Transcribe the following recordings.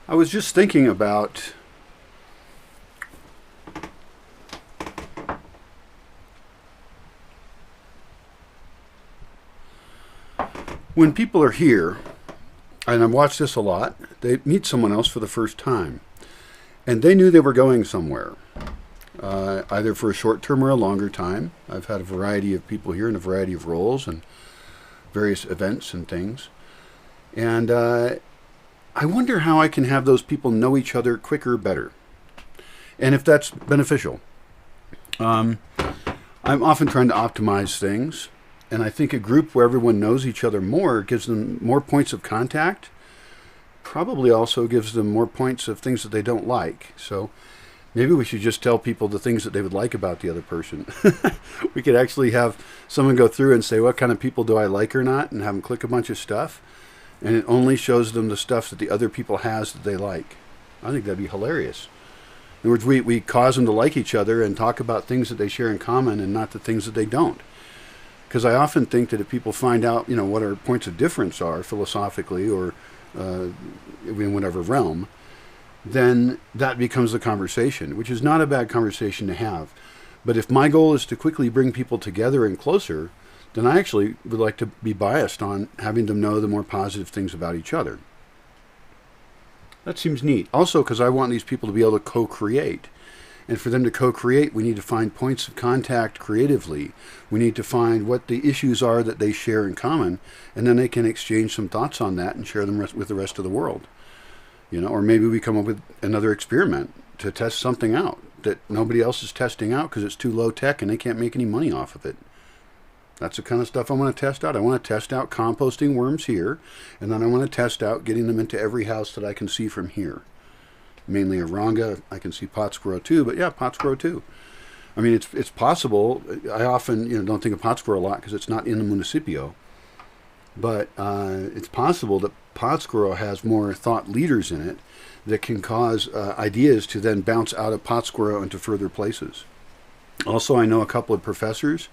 I was just thinking about when people are here, and I've watched this a lot, they meet someone else for the first time, and they knew they were going somewhere, either for a short term or a longer time. I've had a variety of people here in a variety of roles and various events and things. And I wonder how I can have those people know each other quicker, better, and if that's beneficial. I'm often trying to optimize things, and I think a group where everyone knows each other more gives them more points of contact, probably also gives them more points of things that they don't like. So maybe we should just tell people the things that they would like about the other person. We could actually have someone go through and say, what kind of people do I like or not, and have them click a bunch of stuff, and it only shows them the stuff that the other people has that they like. I think that'd be hilarious. In other words, we cause them to like each other and talk about things that they share in common and not the things that they don't. Because I often think that if people find out, what our points of difference are philosophically or in whatever realm, then that becomes the conversation, which is not a bad conversation to have. But if my goal is to quickly bring people together and closer, then I actually would like to be biased on having them know the more positive things about each other. That seems neat. Also, because I want these people to be able to co-create. And for them to co-create, we need to find points of contact creatively. We need to find what the issues are that they share in common, and then they can exchange some thoughts on that and share them with the rest of the world. Or maybe we come up with another experiment to test something out that nobody else is testing out because it's too low tech and they can't make any money off of it. That's the kind of stuff I want to test out. I want to test out composting worms here, and then I want to test out getting them into every house that I can see from here. Mainly Aranga. I can see pots grow too, but yeah, pots grow too. I mean, it's possible. I often don't think of pots grow a lot because it's not in the municipio, but it's possible that Pottsboro has more thought leaders in it that can cause ideas to then bounce out of Pottsboro into further places. Also, I know a couple of professors.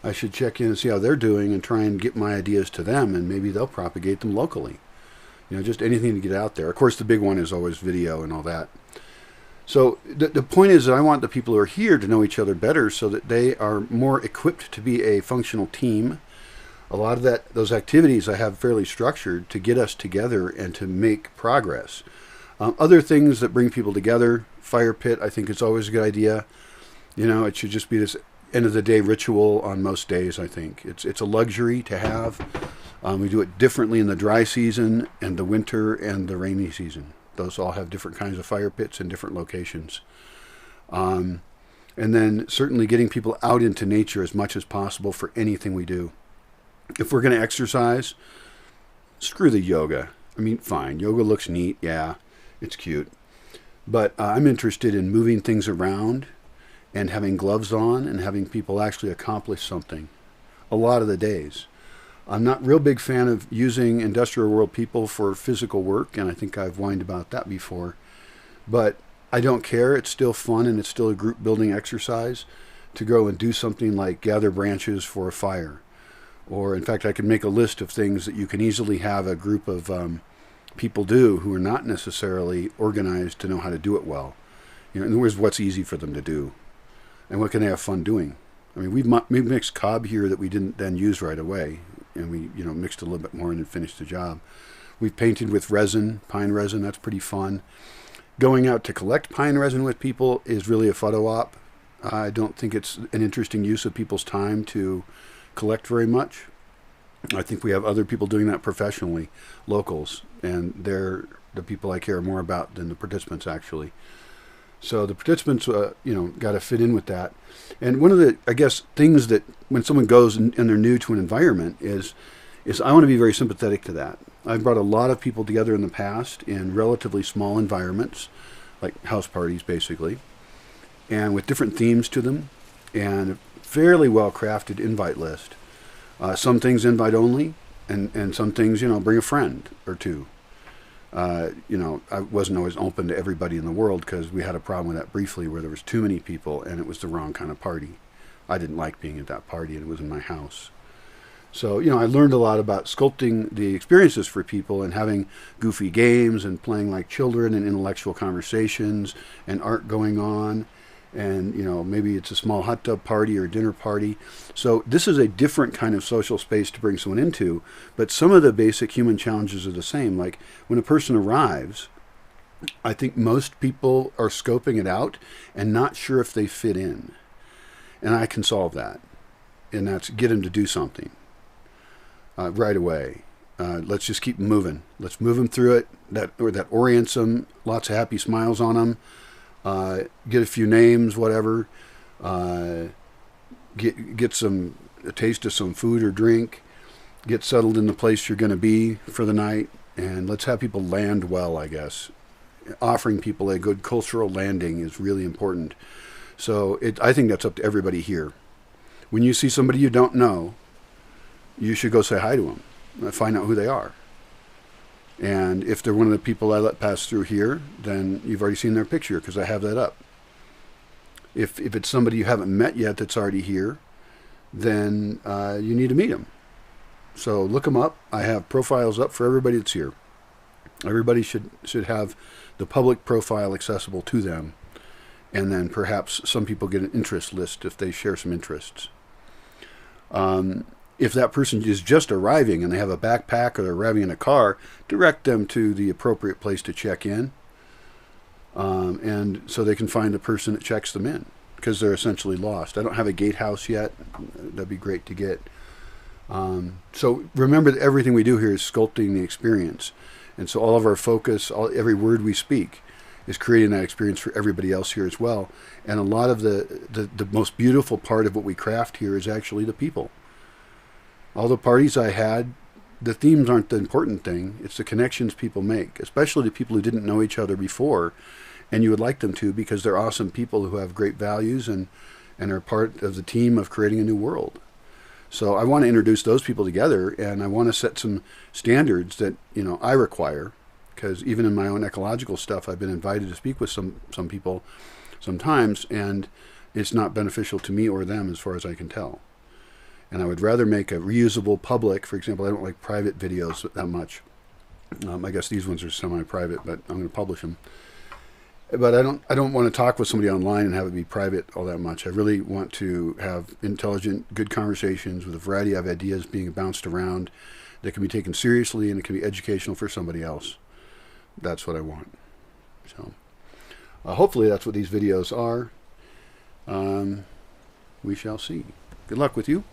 I should check in and see how they're doing and try and get my ideas to them, and maybe they'll propagate them locally. Just anything to get out there. Of course, the big one is always video and all that. So the point is that I want the people who are here to know each other better so that they are more equipped to be a functional team. A lot of those activities I have fairly structured to get us together and to make progress. Other things that bring people together, fire pit, I think is always a good idea. It should just be this end of the day ritual on most days, I think. It's a luxury to have. We do it differently in the dry season and the winter and the rainy season. Those all have different kinds of fire pits in different locations. And then certainly getting people out into nature as much as possible for anything we do. If we're going to exercise, screw the yoga. I mean, fine, yoga looks neat, yeah, it's cute. But I'm interested in moving things around and having gloves on and having people actually accomplish something a lot of the days. I'm not a real big fan of using industrial world people for physical work, and I think I've whined about that before. But I don't care. It's still fun, and it's still a group building exercise to go and do something like gather branches for a fire. Or, in fact, I could make a list of things that you can easily have a group of people do who are not necessarily organized to know how to do it well. In other words, what's easy for them to do, and what can they have fun doing. I mean, we've mixed cob here that we didn't then use right away, and we mixed a little bit more and then finished the job. We've painted with resin, pine resin. That's pretty fun. Going out to collect pine resin with people is really a photo op. I don't think it's an interesting use of people's time to collect very much. I think we have other people doing that professionally, locals, and they're the people I care more about than the participants actually. So the participants, got to fit in with that. And one of the, I guess, things that when someone goes and they're new to an environment is I want to be very sympathetic to that. I've brought a lot of people together in the past in relatively small environments, like house parties basically, and with different themes to them, and a fairly well-crafted invite list. Some things invite only, and some things, bring a friend or two. I wasn't always open to everybody in the world because we had a problem with that briefly where there was too many people and it was the wrong kind of party. I didn't like being at that party and it was in my house. So, I learned a lot about sculpting the experiences for people and having goofy games and playing like children and intellectual conversations and art going on. And, maybe it's a small hot tub party or dinner party. So this is a different kind of social space to bring someone into. But some of the basic human challenges are the same. Like when a person arrives, I think most people are scoping it out and not sure if they fit in. And I can solve that. And that's get them to do something. Right away. Let's just keep moving. Let's move them through it. That orients them. Lots of happy smiles on them. Get a few names, whatever. Get a taste of some food or drink. Get settled in the place you're going to be for the night. And let's have people land well, I guess. Offering people a good cultural landing is really important. So I think that's up to everybody here. When you see somebody you don't know, you should go say hi to them and find out who they are. And if they're one of the people I let pass through here, then you've already seen their picture because I have that up. If it's somebody you haven't met yet that's already here, then you need to meet them. So look them up. I have profiles up for everybody that's here. Everybody should have the public profile accessible to them. And then perhaps some people get an interest list if they share some interests. If that person is just arriving and they have a backpack or they're arriving in a car, direct them to the appropriate place to check in. And so they can find the person that checks them in because they're essentially lost. I don't have a gatehouse yet. That'd be great to get. So remember that everything we do here is sculpting the experience. And so all of our focus, every word we speak is creating that experience for everybody else here as well. And a lot of the most beautiful part of what we craft here is actually the people. All the parties I had, the themes aren't the important thing. It's the connections people make, especially the people who didn't know each other before, and you would like them to because they're awesome people who have great values and are part of the team of creating a new world. So I want to introduce those people together, and I want to set some standards that I require, because even in my own ecological stuff, I've been invited to speak with some people sometimes, and it's not beneficial to me or them as far as I can tell. And I would rather make a reusable public. For example, I don't like private videos that much. I guess these ones are semi-private, but I'm going to publish them. But I don't want to talk with somebody online and have it be private all that much. I really want to have intelligent, good conversations with a variety of ideas being bounced around that can be taken seriously and it can be educational for somebody else. That's what I want. So hopefully that's what these videos are. We shall see. Good luck with you.